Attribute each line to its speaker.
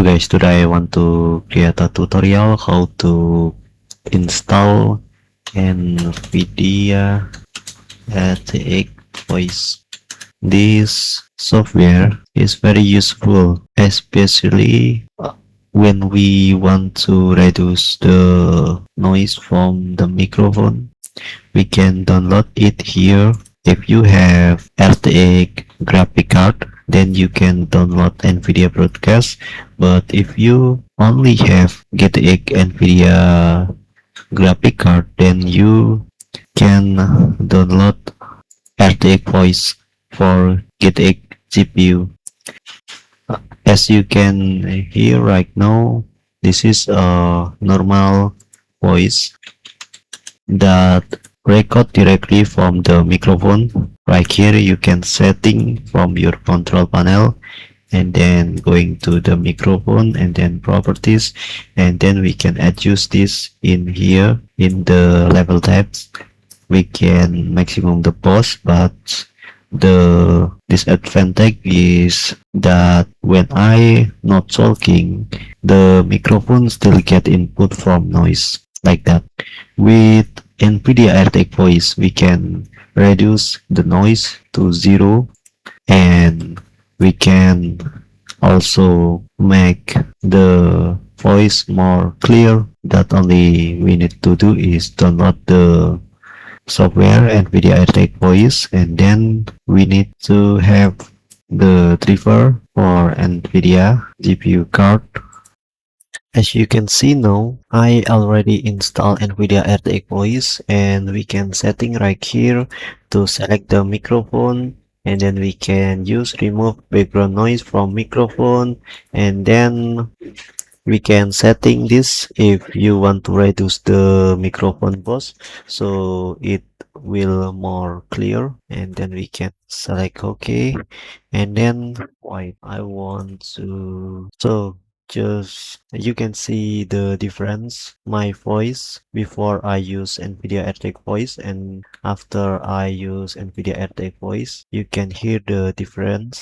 Speaker 1: guys, today I want to create a tutorial how to install NVIDIA RTX Voice. This software is very useful, especially when we want to reduce the noise from the microphone. We can download it here. If you have RTX graphic card, then you can download NVIDIA Broadcast. But if you only have GTX NVIDIA graphic card, then you can download RTX Voice for GTX GPU. As you can hear right now, this is a normal voice that record directly from the microphone. Right here you can setting from your control panel and then going to the microphone and then properties, and then we can adjust this in here in the level tabs. We can maximum the pause, but the disadvantage is that when I not talking, the microphone still get input from noise like that. With NVIDIA RTX Voice, we can reduce the noise to zero, and we can also make the voice more clear. That only we need to do is download the software NVIDIA RTX Voice, and then we need to have the driver for NVIDIA GPU card. As you can see now, I already installed NVIDIA RTX Voice, and we can setting right here to select the microphone, and then we can use remove background noise from microphone, and then we can setting this if you want to reduce the microphone boost so it will more clear, and then we can select OK, and then wait, I want to just you can see the difference my voice before I use NVIDIA RTX Voice and after I use NVIDIA RTX Voice. You can hear the difference